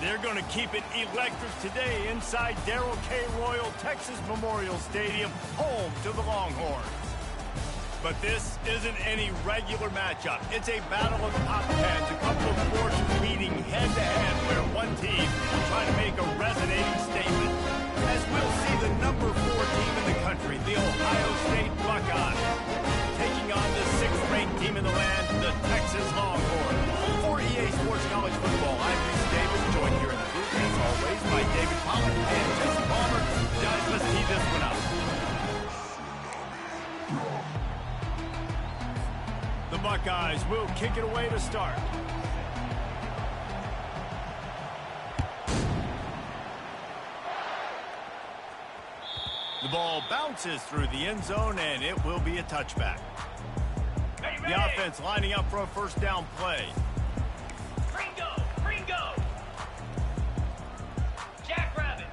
They're going to keep it electric today inside Darrell K. Royal Texas Memorial Stadium, home to the Longhorns. But this isn't any regular matchup. It's a battle of top tens, a couple of forces meeting head-to-head where one team will try to make a resonating statement. As we'll see the number 4 team in the country, the Ohio State Buckeyes, taking on the 6th-ranked team in the land, the Texas Longhorns. For EA Sports College Football, I'm Reese Davis, joined here in the booth, as always, by David Pollack and Jesse Palmer. Guys, let's tee this one up. The Buckeyes will kick it away to start. The ball bounces through the end zone, and it will be a touchback. The offense lining up for a first down play. Ringo! Jackrabbit!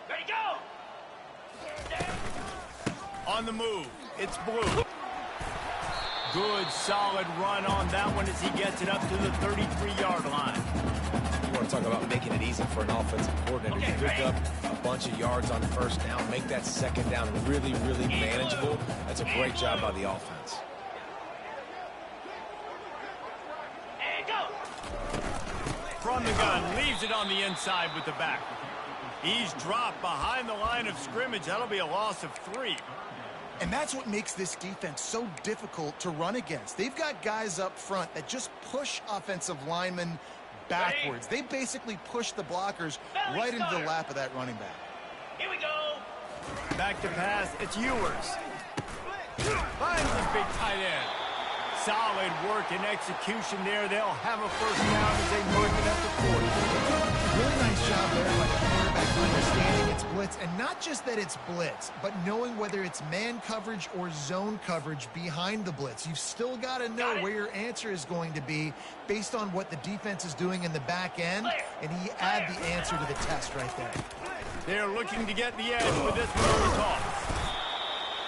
Ready, go! On the move, it's Blue. Good, solid run on that one as he gets it up to the 33-yard line. You want to talk about making it easy for an offensive coordinator. Okay, you pick up a bunch of yards on first down, make that second down really, really manageable. That's a great job by the offense. And go! From the gun, leaves it on the inside with the back. He's dropped behind the line of scrimmage. That'll be a loss of 3. And that's what makes this defense so difficult to run against. They've got guys up front that just push offensive linemen backwards. They basically push the blockers right into the lap of that running back. Here we go! Back to pass, it's Ewers. Finds his big tight end. Solid work and execution there. They'll have a first down as they mark it at the 40. Really nice job there by the quarterback understanding it's blitz, and not just that it's blitz, but knowing whether it's man coverage or zone coverage behind the blitz. You've still got to know where your answer is going to be based on what the defense is doing in the back end, and he add the answer to the test right there. They're looking to get the edge with this one toss.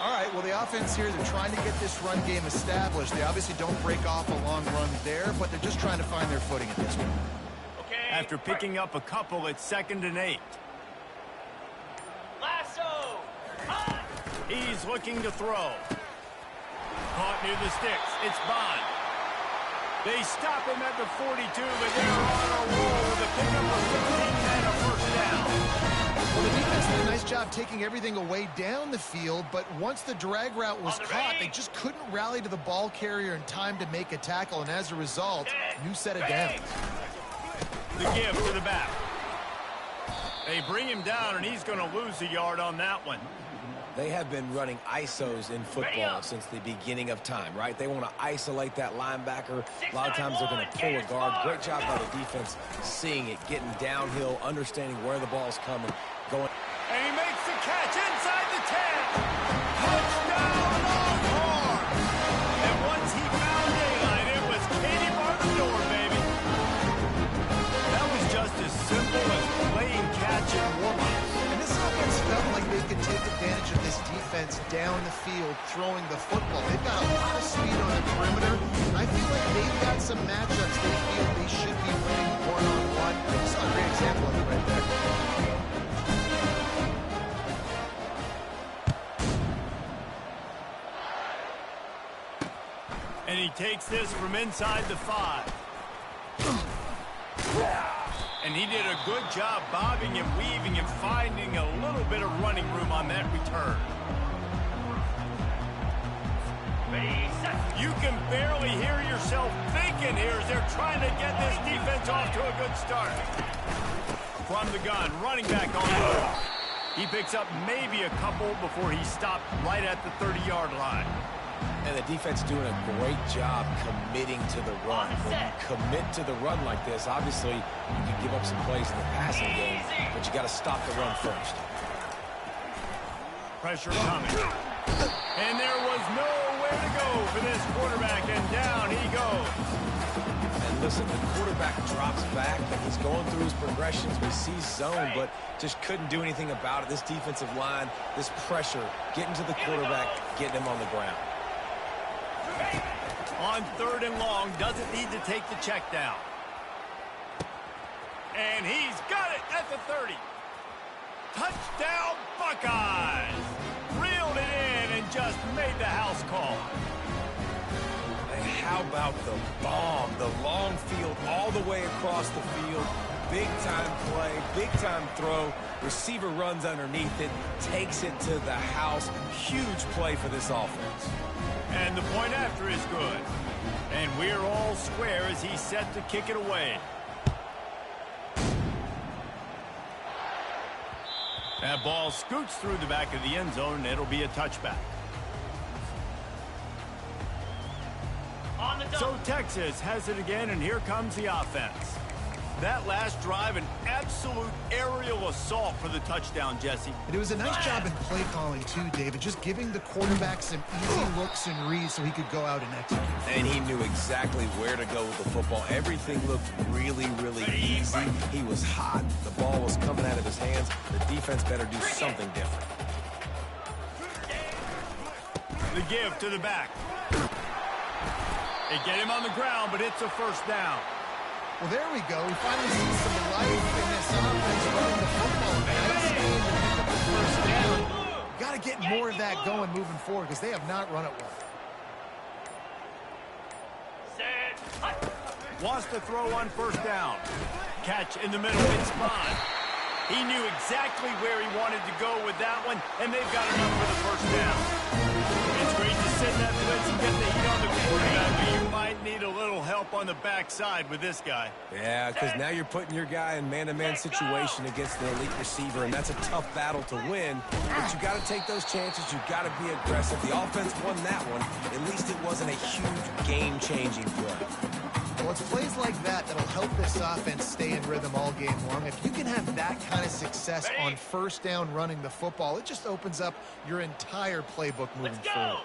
All right, well, the offense here, they're trying to get this run game established. They obviously don't break off a long run there, but they're just trying to find their footing at this point. After picking up a couple, it's 2nd and 8. Lasso! He's looking to throw. Caught near the sticks. It's Bond. They stop him at the 42, but they're on a roll with a pickup of 15 and a first down. Well, the defense did a nice job taking everything away down the field, but once the drag route was caught, they just couldn't rally to the ball carrier in time to make a tackle, and as a result, new set of downs. The give to the back. They bring him down, and he's going to lose a yard on that one. They have been running ISOs in football since the beginning of time, right? They want to isolate that linebacker. A lot of times they're going to pull a guard. Great job by the defense seeing it, getting downhill, understanding where the ball's coming, going. And he makes the catch inside the 10. Touchdown, Longhorns! And once he found daylight, it was Katie bar the door, baby. That was just as simple as playing catch and warm-ups. And this offense felt like they could take advantage of this defense down the field throwing the football. They've got a lot of speed on the perimeter. I feel like they've got some matchups they feel they should be winning one-on-one. You saw a great example of it right there. And he takes this from inside the 5. And he did a good job bobbing and weaving and finding a little bit of running room on that return. You can barely hear yourself thinking here as they're trying to get this defense off to a good start. From the gun, running back on the move. He picks up maybe a couple before he stopped right at the 30-yard line. And the defense doing a great job committing to the run. When you commit to the run like this, obviously you can give up some plays in the passing game, but you got to stop the run first. Pressure coming. And there was nowhere to go for this quarterback, and down he goes. And listen, the quarterback drops back, and he's going through his progressions. We see zone, but just couldn't do anything about it. This defensive line, this pressure, getting to the quarterback, getting him on the ground. on 3rd and long. Doesn't need to take the check down. And he's got it at the 30. Touchdown, Buckeyes. Reeled it in and just made the house call. And how about the bomb? The long field all the way across the field. Big-time play, big-time throw. Receiver runs underneath it, takes it to the house. Huge play for this offense. And the point after is good. And we're all square as he's set to kick it away. That ball scoots through the back of the end zone, and it'll be a touchback. On the double. So Texas has it again, and here comes the offense. That last drive, an absolute aerial assault for the touchdown, Jesse. And it was a nice job in play calling, too, David. Just giving the quarterback some easy looks and reads so he could go out and execute. And he knew exactly where to go with the football. Everything looked really, really easy. He was hot. The ball was coming out of his hands. The defense better do something different. The give to the back. They get him on the ground, but it's a first down. Well, there we go. We finally see some life in this offense running the football. Nice game to pick up the first down. Got to get more of that going moving forward because they have not run it well. Wants to throw on first down. Catch in the middle. It's fine. He knew exactly where he wanted to go with that one, and they've got enough for the first down. It's great to sit in that blitz and get the heat on the quarterback, but you might need a little help on the backside with this guy. Yeah, because now you're putting your guy in man-to-man situation against the elite receiver, and that's a tough battle to win. But you got to take those chances. You got to be aggressive. The offense won that one. At least it wasn't a huge game-changing play. Well, it's plays like that that'll help this offense stay in rhythm all game long. If you can have that kind of success on first down running the football, it just opens up your entire playbook moving forward.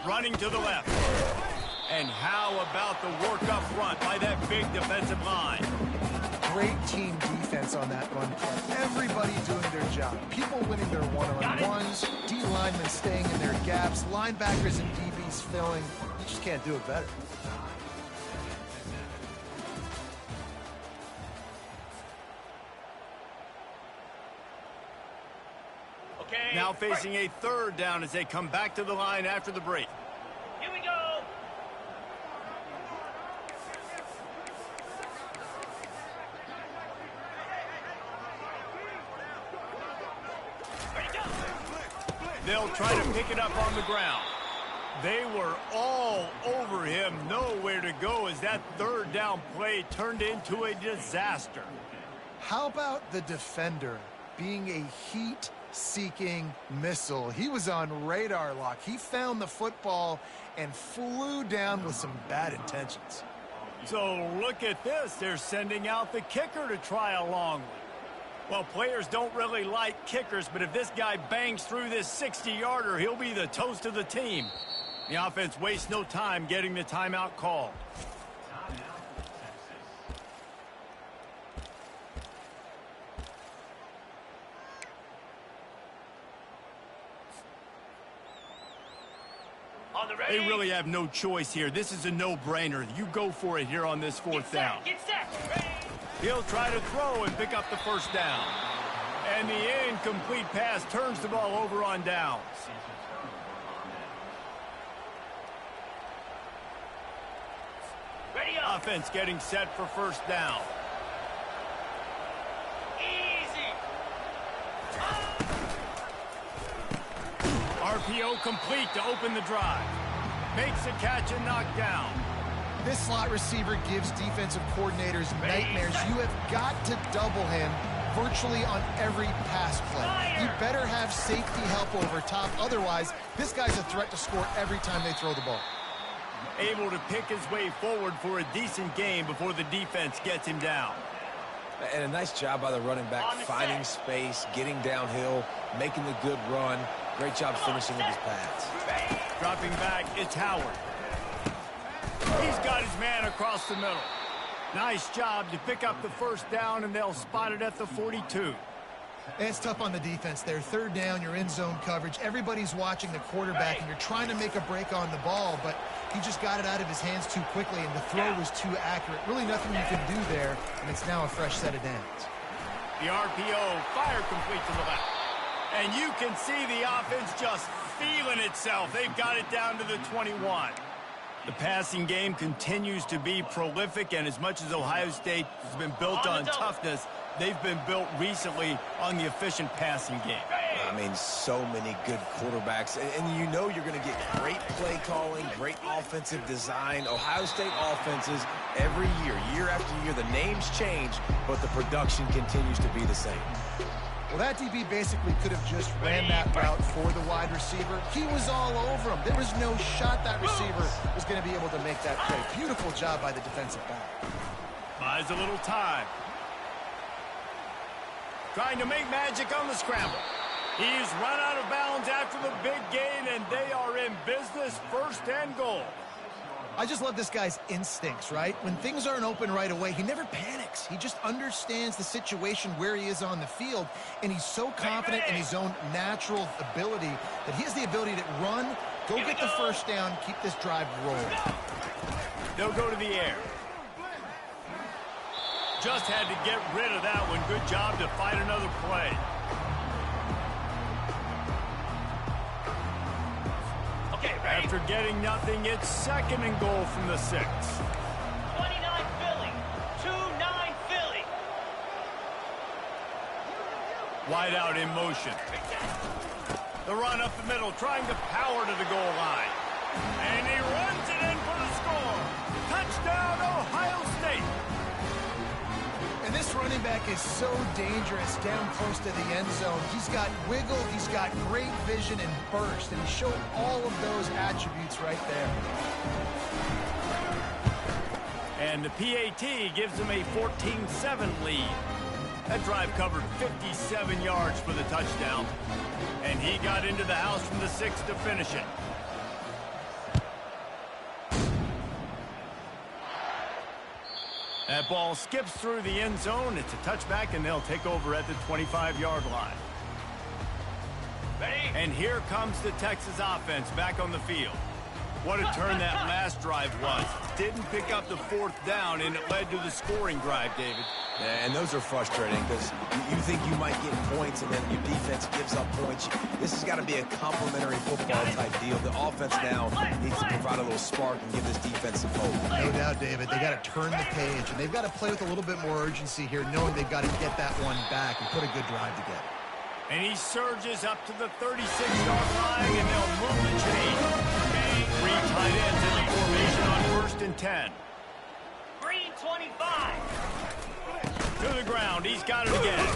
Running to the left. And how about the work up front by that big defensive line? Great team defense on that run play. Everybody doing their job. People winning their one-on-ones, D linemen staying in their gaps, linebackers and DBs filling. You just can't do it better. Okay. Now facing a third down as they come back to the line after the break. Here we go. They'll try to pick it up on the ground. They were all over him, nowhere to go as that third down play turned into a disaster. How about the defender being a heat-seeking missile? He was on radar lock. He found the football and flew down with some bad intentions. So look at this. They're sending out the kicker to try a long one. Well, players don't really like kickers, but if this guy bangs through this 60-yarder, he'll be the toast of the team. The offense wastes no time getting the timeout called. On the ready. They really have no choice here. This is a no-brainer. You go for it here on this fourth down. Get set. Ready. He'll try to throw and pick up the first down. And the incomplete pass turns the ball over on downs. Ready up. Offense getting set for first down. Easy. RPO complete to open the drive. Makes a catch and knocked down. This slot receiver gives defensive coordinators nightmares. You have got to double him virtually on every pass play. You better have safety help over top. Otherwise, this guy's a threat to score every time they throw the ball. Able to pick his way forward for a decent game before the defense gets him down. And a nice job by the running back, finding space, getting downhill, making the good run. Great job finishing with his pass. Dropping back, it's Howard. He's got his man across the middle. Nice job to pick up the first down, and they'll spot it at the 42. It's tough on the defense there. Third down, you're in zone coverage. Everybody's watching the quarterback, and you're trying to make a break on the ball, but he just got it out of his hands too quickly, and the throw was too accurate. Really nothing you can do there, and it's now a fresh set of downs. The RPO, fire complete to the left. And you can see the offense just feeling itself. They've got it down to the 21. The passing game continues to be prolific, and as much as Ohio State has been built on toughness, they've been built recently on the efficient passing game. I mean, so many good quarterbacks, and you know you're going to get great play calling, great offensive design. Ohio State offenses every year after year, the names change, but the production continues to be the same. Well, that DB basically could have just ran that route for the wide receiver. He was all over him. There was no shot that receiver was going to be able to make that play. Beautiful job by the defensive back. Buys a little time. Trying to make magic on the scramble. He's run out of bounds after the big gain, and they are in business, 1st and goal. I just love this guy's instincts, right? When things aren't open right away, he never panics. He just understands the situation where he is on the field, and he's so confident in his own natural ability that he has the ability to run, go get the first down, keep this drive rolling. They'll go to the air. Just had to get rid of that one. Good job to fight another play. After getting nothing, it's 2nd and goal from the 6. 29 Philly. 2-9 Philly. Wide out in motion. The run up the middle, trying to power to the goal line. And he runs it in for the score. Touchdown, Ohio State. And this running back is so dangerous down close to the end zone. He's got wiggle, he's got great vision and burst, and he showed all of those attributes right there. And the PAT gives him a 14-7 lead. That drive covered 57 yards for the touchdown. And he got into the house from the 6 to finish it. That ball skips through the end zone. It's a touchback, and they'll take over at the 25-yard line. Ready? And here comes the Texas offense back on the field. What a turn that last drive was. Didn't pick up the 4th down, and it led to the scoring drive, David. Yeah, and those are frustrating because you think you might get points, and then your defense gives up points. This has got to be a complementary football-type deal. The offense now needs to provide a little spark and give this defense some hope. No doubt, David. They got to turn the page, and they've got to play with a little bit more urgency here, knowing they've got to get that one back and put a good drive together. And he surges up to the 36-yard line, and they'll move the chain. Three tight ends in the formation on 1st and 10. Green 25. To the ground. He's got it again.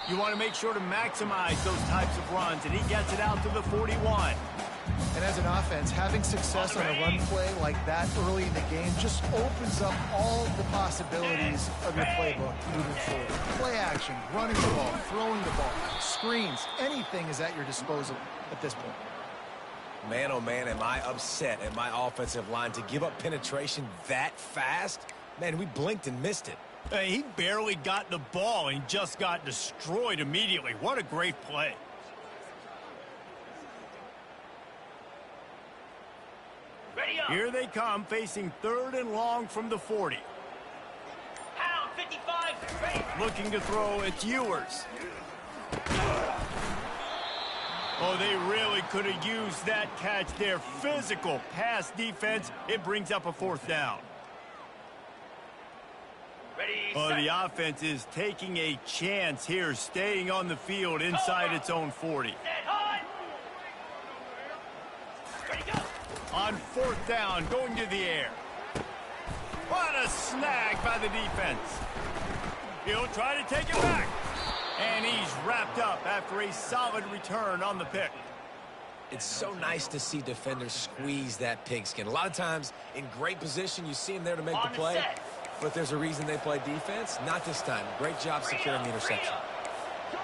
You want to make sure to maximize those types of runs, and he gets it out to the 41. And as an offense, having success on a run play like that early in the game just opens up all the possibilities of your playbook moving forward. Play action, running the ball, throwing the ball, screens, anything is at your disposal at this point. Man, oh man, am I upset at my offensive line to give up penetration that fast? Man, we blinked and missed it. Hey, he barely got the ball and just got destroyed immediately. What a great play. Ready up. Here they come, facing 3rd and long from the 40. Pound 55. Ready. Looking to throw, it's Ewers. Oh, they really could have used that catch there. Physical pass defense. It brings up a 4th down. Ready. Oh, Set. the offense is taking a chance here, staying on the field inside its own 40. Set. Hard. Ready. Go. On 4th down, going to the air. What a snag by the defense. He'll try to take it back. And he's wrapped up after a solid return on the pick. It's so nice to see defenders squeeze that pigskin. A lot of times, in great position, you see them there to make the play. But there's a reason they play defense. Not this time. Great job securing the interception.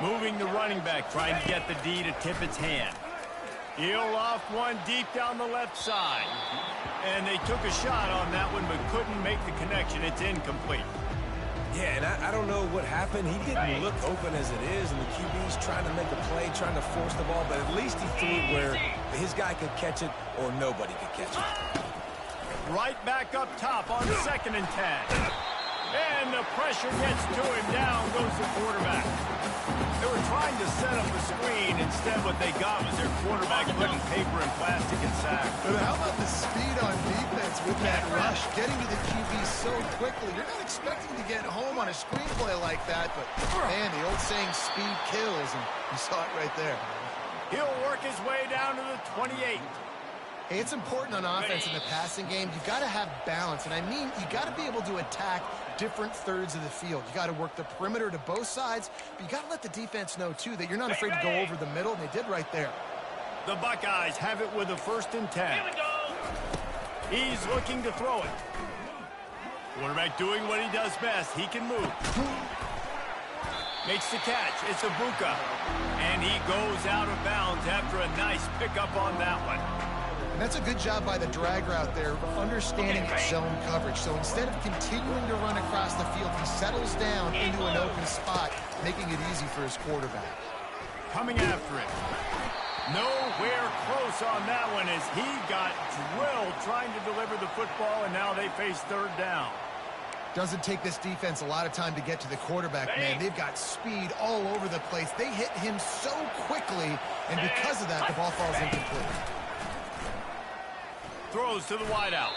Moving the running back, trying to get the D to tip its hand. He'll off one deep down the left side. And they took a shot on that one, but couldn't make the connection. It's incomplete. Yeah, and I don't know what happened. He didn't look open as it is, and the QB's trying to make a play, trying to force the ball, but at least he threw it where his guy could catch it or nobody could catch it. Right back up top on 2nd and 10. And the pressure gets to him. Down goes the quarterback. They were trying to set up a screen. Instead, what they got was their quarterback putting paper and plastic and sack. But how about the speed on defense with that rush? Getting to the QB so quickly. You're not expecting to get home on a screenplay like that, but, man, the old saying, speed kills, and you saw it right there. He'll work his way down to the 28. Hey, it's important on offense in the passing game. You've got to have balance, and I mean you got to be able to attack different thirds of the field. You got to work the perimeter to both sides, but you got to let the defense know, too, that you're not afraid to go over the middle, and they did right there. The Buckeyes have it with a 1st and 10. Here we go. He's looking to throw it. Quarterback doing what he does best. He can move. Makes the catch. It's Ibuka. And he goes out of bounds after a nice pickup on that one. And that's a good job by the drag route there, understanding zone coverage. So instead of continuing to run across the field, he settles down into an open spot, making it easy for his quarterback. Coming after him. Nowhere close on that one as he got drilled trying to deliver the football, and now they face 3rd down. Doesn't take this defense a lot of time to get to the quarterback, man. They've got speed all over the place. They hit him so quickly, and because of that, the ball falls incomplete. Throws to the wideout.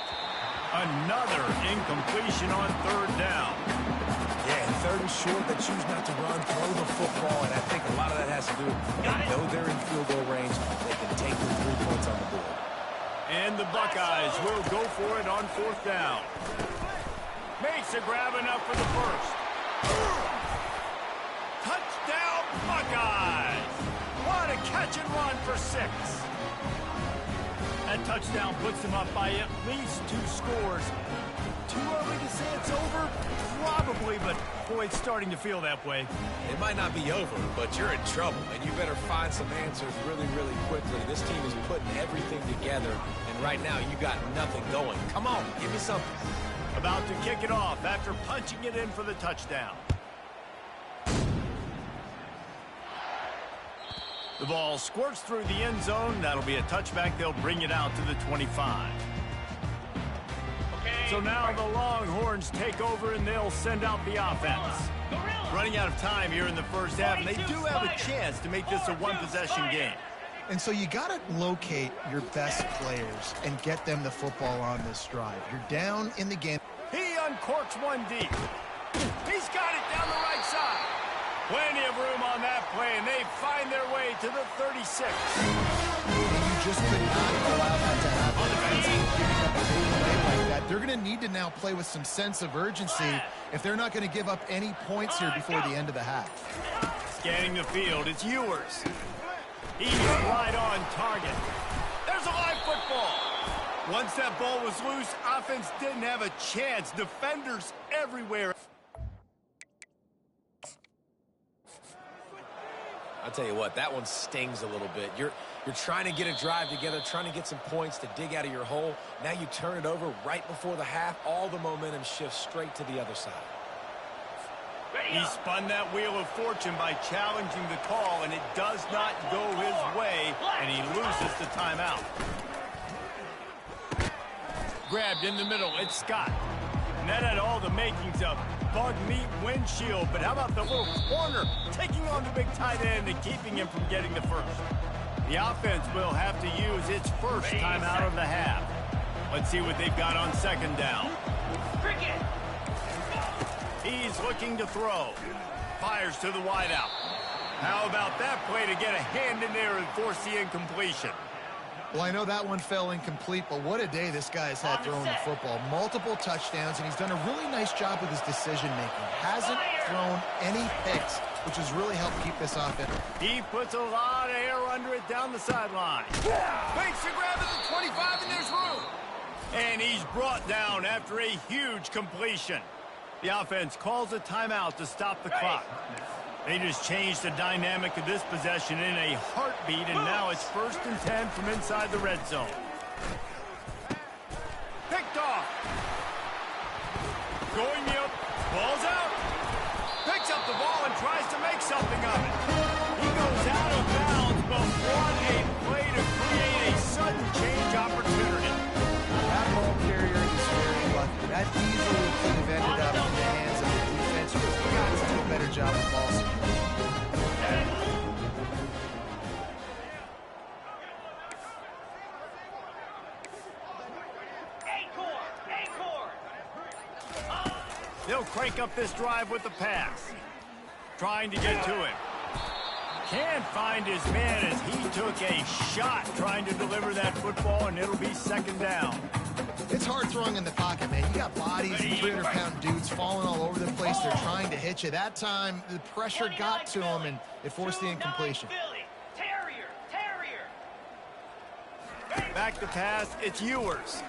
Another incompletion on 3rd down. Yeah, and 3rd and short, they choose not to run, throw the football, and I think a lot of that has to do with they know they're in field goal range. They can take the 3 points on the board. And the Buckeyes will go for it on 4th down. Makes a grab enough for the 1st. Touchdown, Buckeyes! What a catch and run for 6. That touchdown puts them up by at least 2 scores. Too early to say it's over? Probably, but boy, it's starting to feel that way. It might not be over, but you're in trouble, and you better find some answers really, really quickly. This team is putting everything together, and right now you got nothing going. Come on, give me something. About to kick it off after punching it in for the touchdown. The ball squirts through the end zone. That'll be a touchback. They'll bring it out to the 25. So now the Longhorns take over, and they'll send out the offense. Running out of time here in the 1st half, and they do have a chance to make this a 1-possession game. And so you got to locate your best players and get them the football on this drive. You're down in the game. He uncorks one deep. He's got it down the right side. Plenty of room on that play, and they find their way to the 36. You just could not allow that to happen. Giving up a big play like that. They're going to need to now play with some sense of urgency if they're not going to give up any points here before the end of the half. Scanning the field, it's Ewers. He's right on target. There's a live football. Once that ball was loose, offense didn't have a chance. Defenders everywhere. I'll tell you what, that one stings a little bit. You're trying to get a drive together, trying to get some points to dig out of your hole. Now you turn it over right before the half. All the momentum shifts straight to the other side. He spun that wheel of fortune by challenging the call, and it does not go his way, and he loses the timeout. Grabbed in the middle, it's Scott. And that had all the makings of bug meat windshield, but how about the little corner taking on the big tight end and keeping him from getting the 1st? The offense will have to use its 1st timeout of the half. Let's see what they've got on 2nd down. He's looking to throw. Fires to the wideout. How about that play to get a hand in there and force the incompletion? Well, I know that one fell incomplete, but what a day this guy has had throwing the football. Multiple touchdowns, and he's done a really nice job with his decision-making. Hasn't thrown any picks, which has really helped keep this offense. He puts a lot of air under it down the sideline. Makes the grab at the 25, and there's room. And he's brought down after a huge completion. The offense calls a timeout to stop the clock. They just changed the dynamic of this possession in a heartbeat, and now it's 1st and 10 from inside the red zone. Picked off. Going up. Ball's out. something of it. He goes out of bounds, but what a play to create a sudden change opportunity. That ball carrier is very lucky. That easily could have ended up in the hands of the defense. You've got to do a better job with ball security. They'll crank up this drive with the pass. Trying to get to him. Can't find his man as he took a shot trying to deliver that football, and it'll be second down. It's hard throwing in the pocket, man. You got bodies and 300-pound dudes falling all over the place. They're trying to hit you. That time, the pressure got to him, and it forced the incompletion. Back to pass, it's Ewers.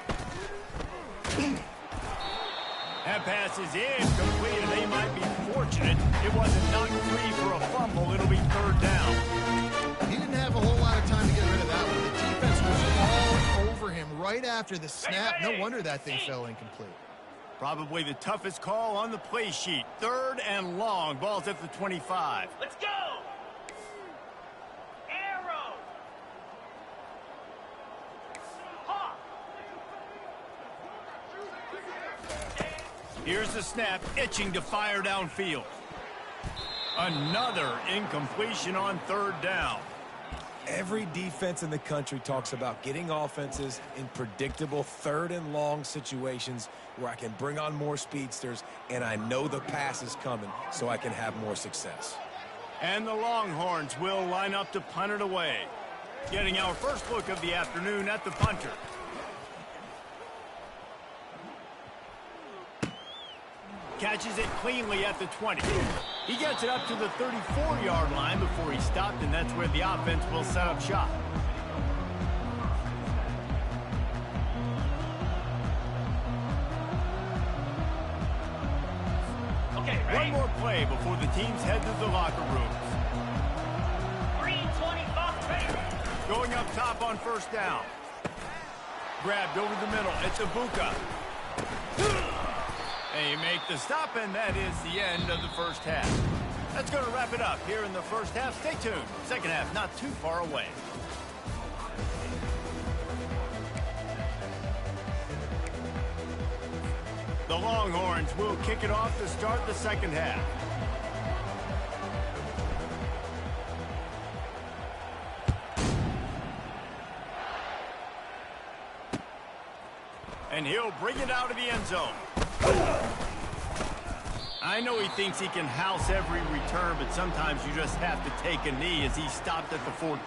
That pass is incomplete, and they might be fortunate it wasn't knocked free for a fumble. It'll be third down. He didn't have a whole lot of time to get rid of that one. The defense was all over him right after the snap. No wonder that thing fell incomplete. Probably the toughest call on the play sheet. Third and long. Ball's at the 25. Let's go! Arrow! Hawk! Here's the snap, itching to fire downfield. Another incompletion on third down. Every defense in the country talks about getting offenses in predictable third and long situations where I can bring on more speedsters and I know the pass is coming so I can have more success. And the Longhorns will line up to punt it away. Getting our first look of the afternoon at the punter. Catches it cleanly at the 20. He gets it up to the 34-yard line before he stopped, and that's where the offense will set up shop. Okay, ready? One more play before the teams head to the locker rooms. Green 25, ready? Going up top on first down. Grabbed over the middle. It's Ibuka. They make the stop, and that is the end of the first half. That's going to wrap it up here in the first half. Stay tuned. Second half not too far away. The Longhorns will kick it off to start the second half. And he'll bring it out of the end zone. I know he thinks he can house every return, but sometimes you just have to take a knee as he stopped at the 14.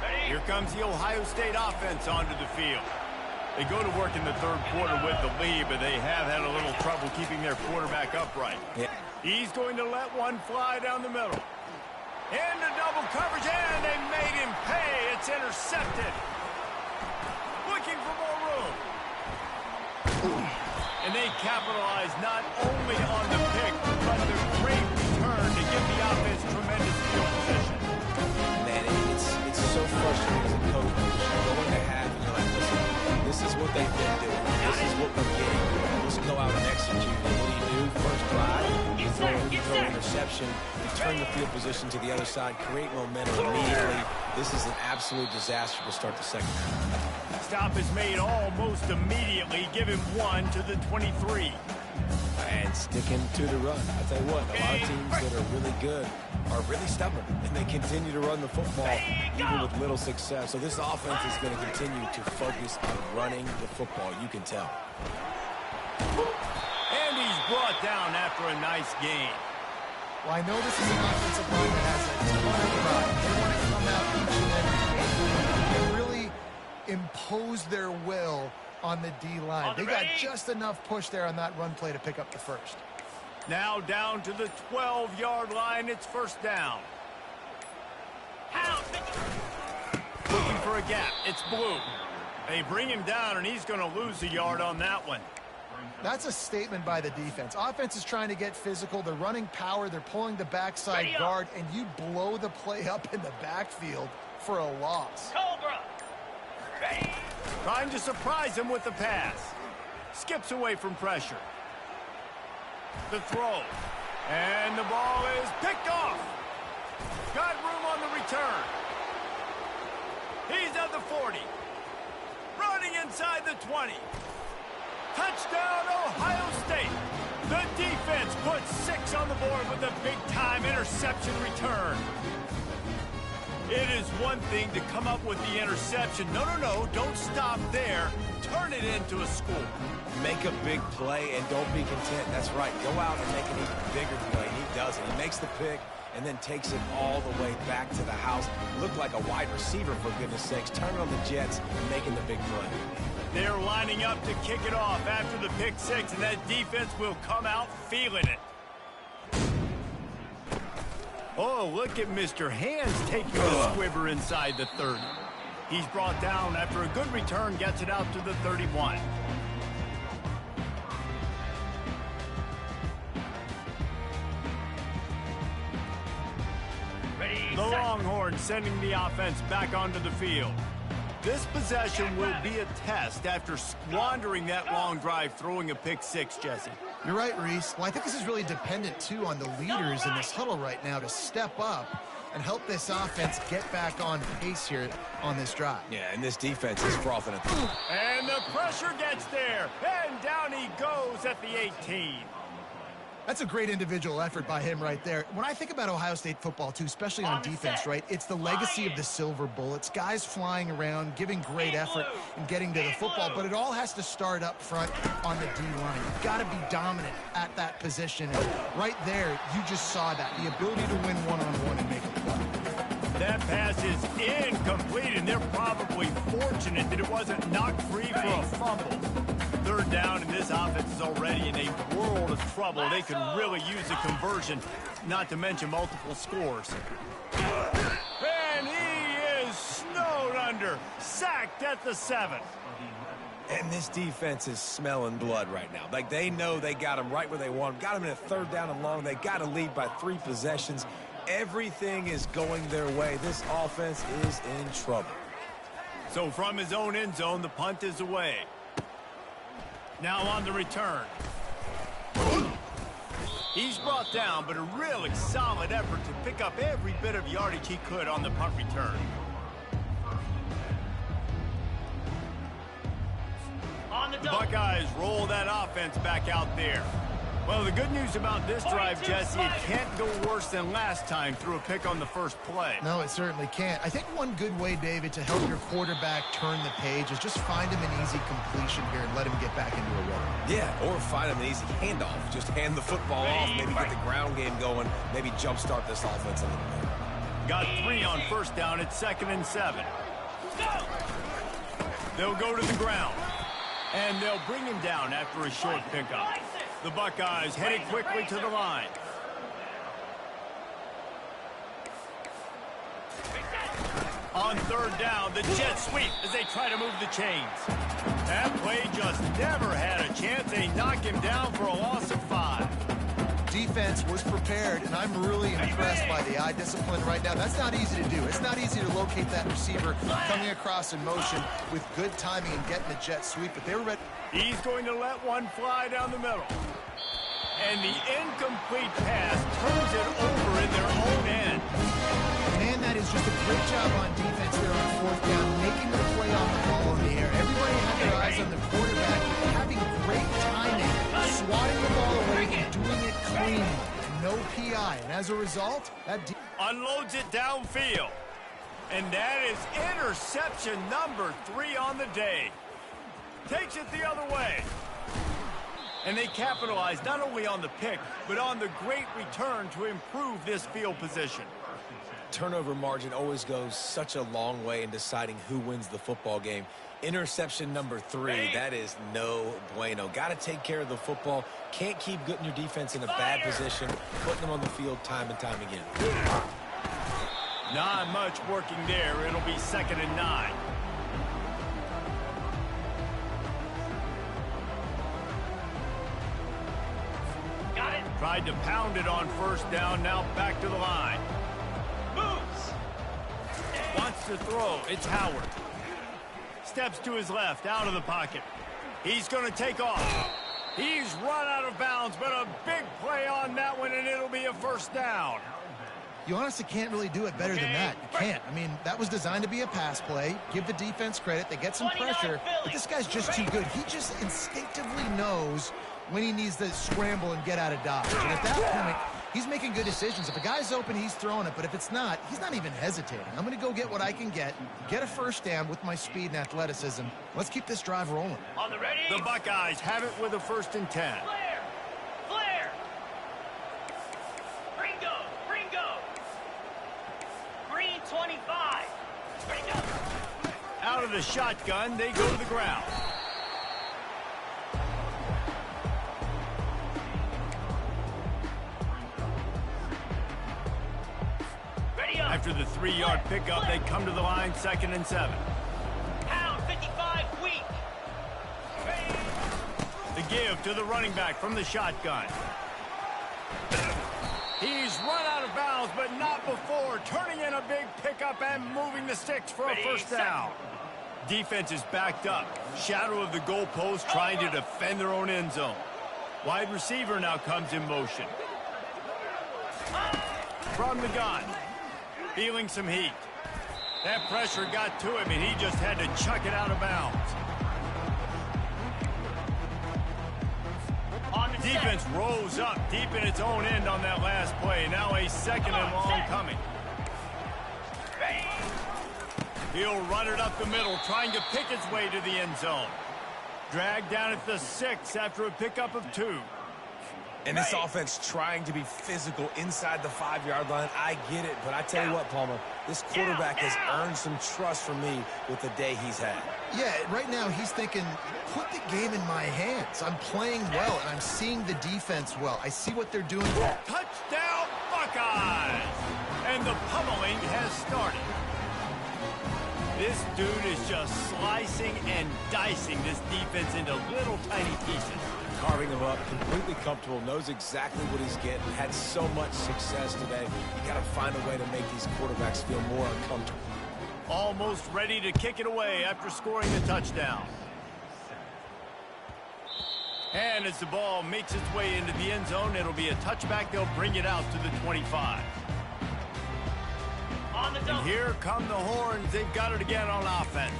Ready? Here comes the Ohio State offense onto the field. They go to work in the third quarter with the lead, but they have had a little trouble keeping their quarterback upright. Yeah. He's going to let one fly down the middle. Into double coverage, and they made him pay. It's intercepted. Looking for more room. And they capitalize not only on the pick, but the great return to give the offense tremendous field position. Man, it's so frustrating as a coach. You go into half and you're like, listen, this is what they've been doing. This is what we're getting. Let's go out and execute. And what do? First drive, you throw an interception, you turn the field position to the other side, create momentum immediately. This is an absolute disaster to start the second half. Stop is made almost immediately. Give him one to the 23. And sticking to the run. I tell you what, a lot of teams that are really good are really stubborn, and they continue to run the football even with little success. So this offense is going to continue to focus on running the football. You can tell. And he's brought down after a nice gain. Well, I know this is an offensive line that has a ton of pride. They want to come out each and every game and really impose their will on the D-line. They got just enough push there on that run play to pick up the first. Now down to the 12-yard line. It's first down. Looking for a gap. It's Blue. They bring him down, and he's going to lose a yard on that one. That's a statement by the defense. Offense is trying to get physical. They're running power. They're pulling the backside guard, and you blow the play up in the backfield for a loss. Cobra! Ready? Trying to surprise him with the pass. Skips away from pressure. The throw. And the ball is picked off. Got room on the return. He's at the 40. Running inside the 20. Touchdown, Ohio State. The defense puts 6 on the board with a big-time interception return. It is one thing to come up with the interception. No, don't stop there. Turn it into a score. Make a big play and don't be content. That's right. Go out and make an even bigger play. He does it. He makes the pick and then takes it all the way back to the house. Looked like a wide receiver, for goodness sakes. Turning on the Jets and making the big play. They're lining up to kick it off after the pick 6, and that defense will come out feeling it. Oh, look at Mr. Hands taking the squibber inside the 30. He's brought down after a good return, gets it out to the 31. Ready, The set. Longhorns sending the offense back onto the field. This possession will be a test after squandering that long drive, throwing a pick 6, Jesse. You're right, Reese. Well, I think this is really dependent, too, on the leaders in this huddle right now to step up and help this offense get back on pace here on this drive. Yeah, and this defense is frothing at the... And the pressure gets there, and down he goes at the 18. That's a great individual effort by him right there. When I think about Ohio State football, too, especially on defense, right, it's the legacy of the Silver Bullets, guys flying around, giving great effort and getting to the football, but it all has to start up front on the D-line. You've got to be dominant at that position. And right there, you just saw that, the ability to win one-on-one and make a play. That pass is incomplete, and they're probably fortunate that it wasn't knocked free for a fumble. Third down, and this offense is already in a world of trouble. They could really use a conversion, not to mention multiple scores. And he is snowed under, sacked at the 7. And this defense is smelling blood right now. Like, they know they got him right where they want him. Got him in a 3rd down and long. They got to lead by 3 possessions. Everything is going their way. This offense is in trouble. So from his own end zone, the punt is away. Now on the return. He's brought down, but a really solid effort to pick up every bit of yardage he could on the punt return. On the The double. Buckeyes roll that offense back out there. Well, the good news about this drive, Jesse, it can't go worse than last time through a pick on the first play. No, it certainly can't. I think one good way, David, to help your quarterback turn the page is just find him an easy completion here and let him get back into a rhythm. Yeah, or find him an easy handoff. Just hand the football off, maybe get the ground game going, maybe jumpstart this offense a little bit. Got 3 on first down at 2nd and 7. They'll go to the ground, and they'll bring him down after a short pickup. The Buckeyes headed quickly to the line. On 3rd down, the jet sweep as they try to move the chains. That play just never had a chance. They knock him down for a loss of 5. Defense was prepared, and I'm really impressed by the eye discipline right now. That's not easy to do. It's not easy to locate that receiver coming across in motion with good timing and getting the jet sweep, but they were ready. He's going to let one fly down the middle. And the incomplete pass turns it over in their own end. Man, that is just a great job on defense there on 4th down, making the play on the ball in the air. Everybody had their eyes on the quarterback, having great timing, swatting the ball away and doing it clean. No PI. And as a result, that Unloads it downfield. And that is interception number 3 on the day. Takes it the other way. And they capitalize not only on the pick, but on the great return to improve this field position. Turnover margin always goes such a long way in deciding who wins the football game. Interception number 3, that is no bueno. Got to take care of the football. Can't keep getting your defense in a bad position, putting them on the field time and time again. Not much working there. It'll be 2nd and 9. Got it. Tried to pound it on 1st down, now back to the line. Moves. Wants to throw, it's Howard. Steps to his left, out of the pocket. He's going to take off. He's run out of bounds, but a big play on that one, and it'll be a first down. You honestly can't really do it better than that. You can't. I mean, that was designed to be a pass play. Give the defense credit. They get some pressure, but this guy's just too good. He just instinctively knows when he needs to scramble and get out of dodge. And at that point, he's making good decisions. If a guy's open, he's throwing it. But if it's not, he's not even hesitating. I'm going to go get what I can get a first down with my speed and athleticism. Let's keep this drive rolling. On the ready. The Buckeyes have it with a 1st and 10. Flare. Flare. Gringo. Gringo. Green 25. Gringo. Out of the shotgun, they go to the ground. After the 3-yard pickup, they come to the line, 2nd and 7. Pound 55 weak. The give to the running back from the shotgun. He's run out of bounds, but not before. Turning in a big pickup and moving the sticks for a first down. Defense is backed up. Shadow of the goalpost trying to defend their own end zone. Wide receiver now comes in motion. From the gun. Feeling some heat. That pressure got to him, and he just had to chuck it out of bounds. Defense rose up deep in its own end on that last play. Now a 2nd and long coming. He'll run it up the middle, trying to pick its way to the end zone. Dragged down at the 6 after a pickup of 2. And this offense trying to be physical inside the 5-yard line. I get it, but I tell you what, Palmer, this quarterback has earned some trust from me with the day he's had. Yeah, right now he's thinking, put the game in my hands. I'm playing well, and I'm seeing the defense well. I see what they're doing. Touchdown, Buckeyes! And the pummeling has started. This dude is just slicing and dicing this defense into little tiny pieces. Carving him up, completely comfortable, knows exactly what he's getting, had so much success today. You got to find a way to make these quarterbacks feel more uncomfortable. Almost ready to kick it away after scoring the touchdown. And as the ball makes its way into the end zone, it'll be a touchback. They'll bring it out to the 25. And here come the horns. They've got it again on offense.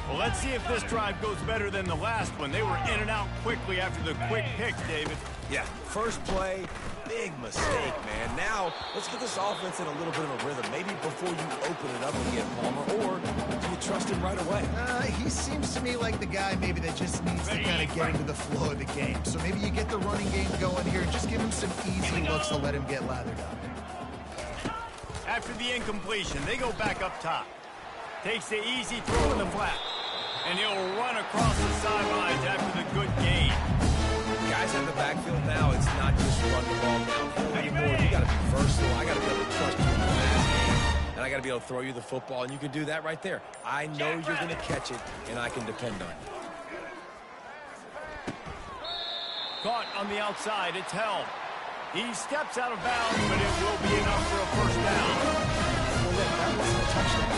Well, let's see if this drive goes better than the last one. They were in and out quickly after the quick picks, David. Yeah, first play, big mistake, man. Now, let's get this offense in a little bit of a rhythm. Maybe before you open it up again, Palmer, or do you trust him right away? He seems to me like the guy maybe that just needs to kind of get into the flow of the game. So maybe you get the running game going here and just give him some easy looks to let him get lathered up. After the incompletion, they go back up top. Takes the easy throw in the flat. And he'll run across the sidelines after the good gain. Guys in the backfield now, it's not just run the ball downfield anymore. You got to be versatile. I got to be able to trust you in the pass game. And I got to be able to throw you the football, and you can do that right there. I know you're going to catch it, and I can depend on you. Caught on the outside. It's held. He steps out of bounds, but it will be enough for a first down. Well, look, that wasn't a touchdown.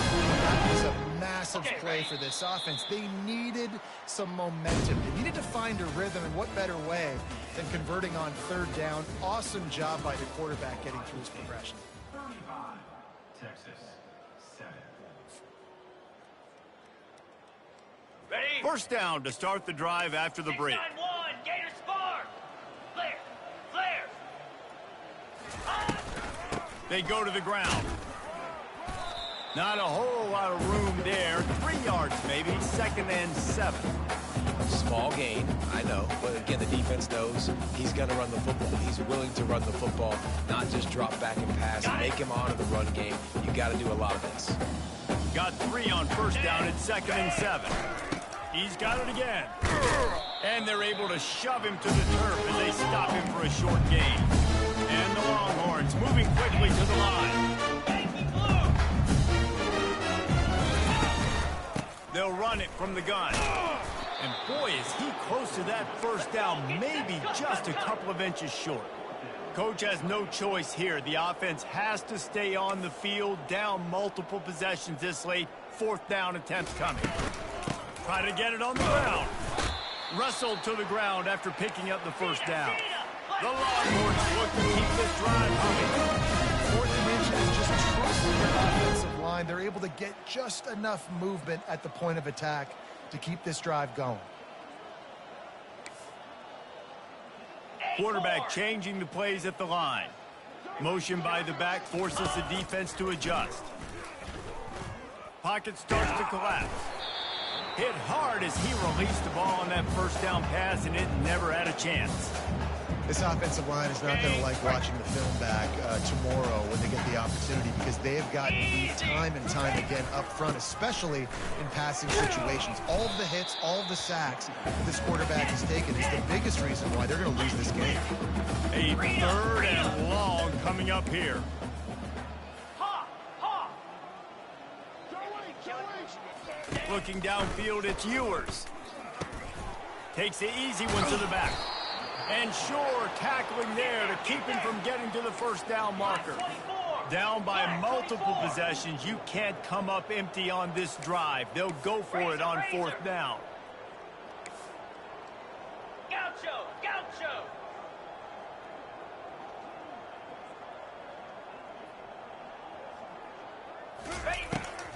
That was a massive play for this offense. They needed some momentum. They needed to find a rhythm, and what better way than converting on 3rd down. Awesome job by the quarterback getting through his progression. 35, Texas, 7. Ready? First down to start the drive after the break. 6-9-1, Gators Farm. Flare. Flare. They go to the ground. Not a whole lot of room there. 3 yards maybe. 2nd and 7. Small gain, I know. But again, the defense knows he's going to run the football. He's willing to run the football, not just drop back and pass. Make him honor the run game. You got to do a lot of this. Got 3 on first down at 2nd and 7. He's got it again. And they're able to shove him to the turf as they stop him for a short gain. And the Longhorns moving quickly to the line. They'll run it from the gun. And boy, is he close to that first down, maybe just a couple of inches short. Coach has no choice here. The offense has to stay on the field, down multiple possessions this late. 4th down attempt coming. Try to get it on the ground. wrestled to the ground after picking up the first down. The Longhorns look to keep this drive humming. Fourth dimension is just trusting their offensive line. They're able to get just enough movement at the point of attack to keep this drive going. Quarterback changing the plays at the line. Motion by the back forces the defense to adjust. Pocket starts to collapse. Hit hard as he released the ball on that first down pass, and it never had a chance. This offensive line is not going to like watching the film back tomorrow when they get the opportunity, because they have gotten beat time and time again up front, especially in passing situations. All of the hits, all of the sacks that this quarterback has taken is the biggest reason why they're going to lose this game. A third and long coming up here. Looking downfield, it's Ewers. Takes the easy one to the back. And Shore tackling there to keep him from getting to the first down marker. Down by multiple possessions. You can't come up empty on this drive. They'll go for it on fourth down. Gaucho! Gaucho!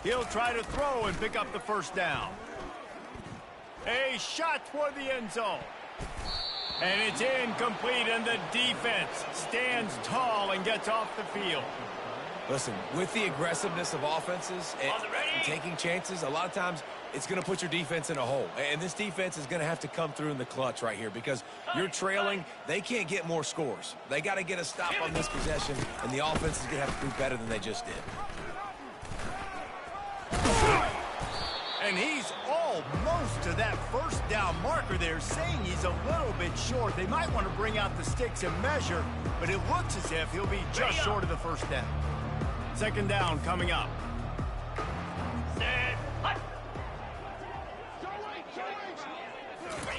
He'll try to throw and pick up the first down. A shot toward the end zone. And it's incomplete, and the defense stands tall and gets off the field. Listen, with the aggressiveness of offenses and taking chances, a lot of times it's going to put your defense in a hole. And this defense is going to have to come through in the clutch right here, because you're trailing. They can't get more scores. They got to get a stop on this possession, and the offense is going to have to do better than they just did. And he's almost to that first down marker there, saying he's a little bit short. They might want to bring out the sticks and measure, but it looks as if he'll be just short of the first down. Second down coming up.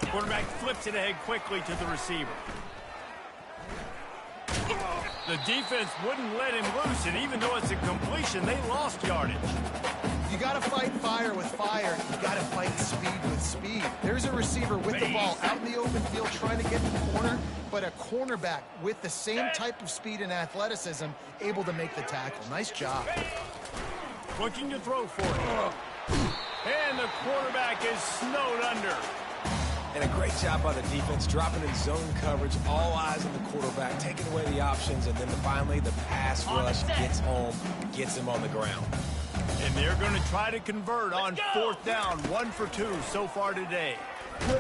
Quarterback flips it ahead quickly to the receiver. The defense wouldn't let him loose, and even though it's a completion, they lost yardage. You got to fight fire with fire. You got to fight speed with speed. There's a receiver with the ball out in the open field trying to get to the corner, but a cornerback with the same type of speed and athleticism able to make the tackle. Nice job. Looking to throw for it. And the quarterback is snowed under. And a great job by the defense, dropping in zone coverage, all eyes on the quarterback, taking away the options, and then finally the pass rush gets home, gets him on the ground. And they're going to try to convert on fourth down, 1 for 2 so far today. They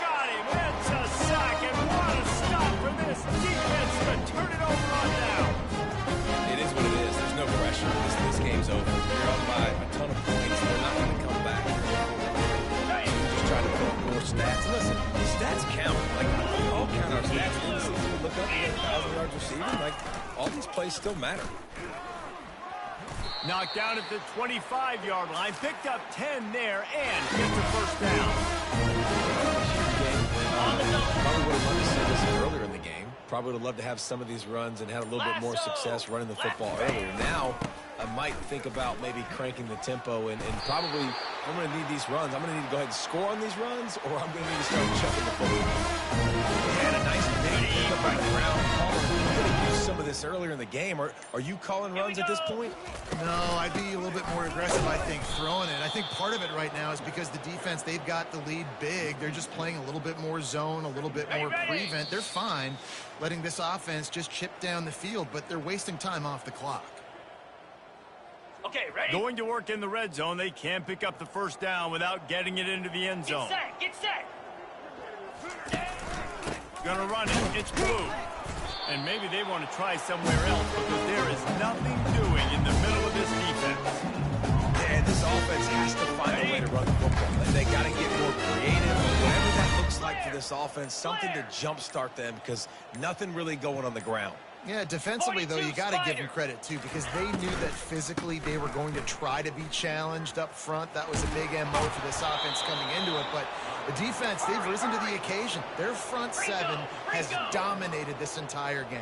got him. It's a sack, and what a stop for this defense to turn it over on down. It is what it is. There's no pressure. This game's over. You're up by a ton of points. They're not going to come back. Just try to put up more stats. Listen, the stats count. Like, we all count our stats in the season. We look up and get 1,000 yards receiving. Like, all these plays still matter. Knocked down at the 25-yard line. Picked up 10 there and gets the first down. Probably would have loved to see this earlier in the game. Probably would have loved to have some of these runs and had a little bit more success running the football earlier. Now, I might think about maybe cranking the tempo and probably I'm going to need these runs. I'm going to need to go ahead and score on these runs, or I'm going to need to start chucking the football. They had a nice big pickup on the ground. I'm going to use some of this earlier in the game. Are you calling runs at this point? No, I'd be a little bit more aggressive, I think, throwing it. I think part of it right now is because the defense, they've got the lead big. They're just playing a little bit more zone, a little bit more prevent. They're fine letting this offense just chip down the field, but they're wasting time off the clock. Okay, ready? Going to work in the red zone. They can't pick up the first down without getting it into the end zone. Get set! Gonna run it. It's Blue. And maybe they want to try somewhere else because there is nothing doing in the middle of this defense. And this offense has to find a way to run the football. They got to get more creative. Whatever that looks like for this offense, something to jumpstart them, because nothing really going on the ground. Yeah, defensively, though, you got to give them credit, too, because they knew that physically they were going to try to be challenged up front. That was a big MO for this offense coming into it. But the defense, they've risen to the occasion. Their front seven has dominated this entire game.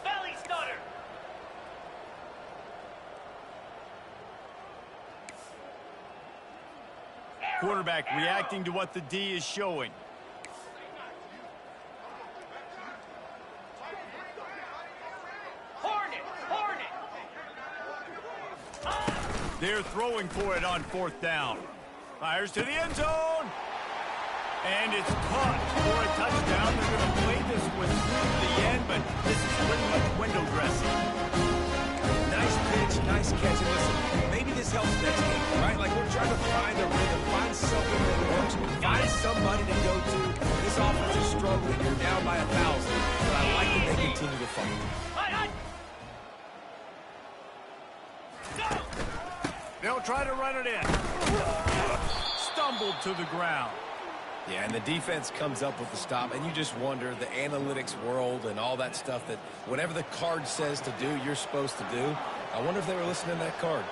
Valley starter! Quarterback reacting to what the D is showing. They're throwing for it on 4th down. Fires to the end zone. And it's caught for a touchdown. They're going to play this one through the end, but this is pretty much window dressing. Nice pitch, nice catch. And listen, maybe this helps next game, right? Like we're trying to find a rhythm, find something that works, find somebody to go to. This offense is struggling. You're down by 1,000, but I like that they continue to fight. They'll try to run it in. Stumbled to the ground. Yeah, and the defense comes up with the stop, and you just wonder, the analytics world and all that stuff, that whatever the card says to do, you're supposed to do. I wonder if they were listening to that card.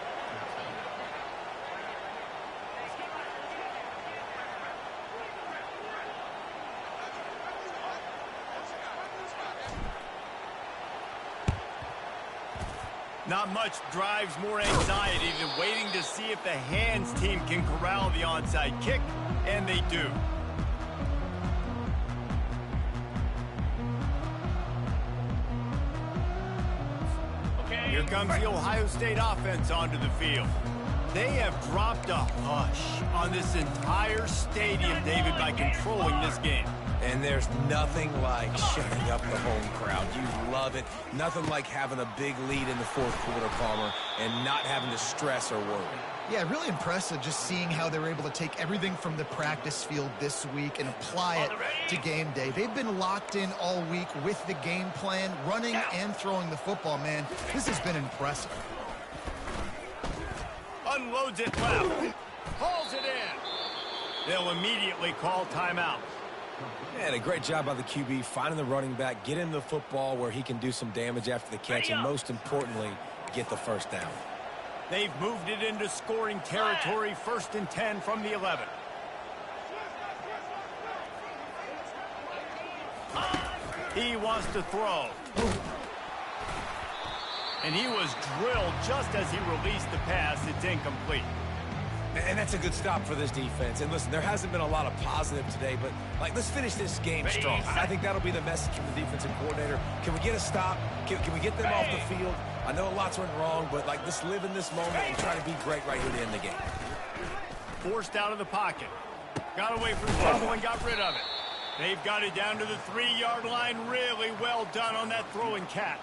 Not much drives more anxiety than waiting to see if the hands team can corral the onside kick, and they do. Here comes the Ohio State offense onto the field. They have dropped a hush on this entire stadium, David, by controlling this game. And there's nothing like shutting up the home crowd. You love it. Nothing like having a big lead in the 4th quarter, Palmer, and not having to stress or worry. Yeah, really impressive just seeing how they were able to take everything from the practice field this week and apply it to game day. They've been locked in all week with the game plan, running and throwing the football, man. This has been impressive. Unloads it left. Hauls it in. They'll immediately call timeout. And a great job by the QB finding the running back, get him the football where he can do some damage after the catch, and most importantly, get the 1st down. They've moved it into scoring territory, 1st and 10 from the 11. He wants to throw. And he was drilled just as he released the pass. It's incomplete. And that's a good stop for this defense. And listen, there hasn't been a lot of positive today, but let's finish this game strong. I think that'll be the message from the defensive coordinator. Can we get a stop? Can we get them off the field? I know lots went wrong, but let's live in this moment and try to be great right here to end the game. Forced out of the pocket. Got away from trouble and got rid of it. They've got it down to the 3-yard line. Really well done on that throw and catch.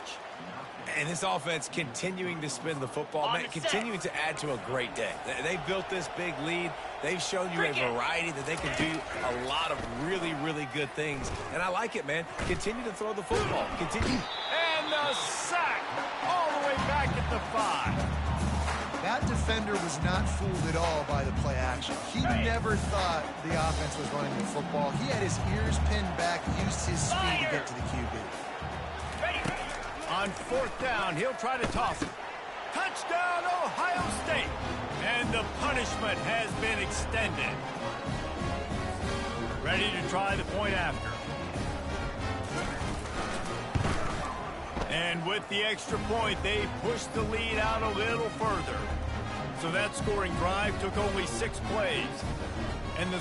And this offense continuing to spin the football, man, continuing to add to a great day. They've built this big lead. They've shown you a variety that they can do a lot of really, really good things. And I like it, man. Continue to throw the football. Continue. And the sack all the way back at the 5. That defender was not fooled at all by the play action. He never thought the offense was running the football. He had his ears pinned back, used his speed to get to the QB. On 4th down, he'll try to toss it. Touchdown, Ohio State. And the punishment has been extended. Ready to try the point after. And with the extra point, they pushed the lead out a little further. So that scoring drive took only 6 plays.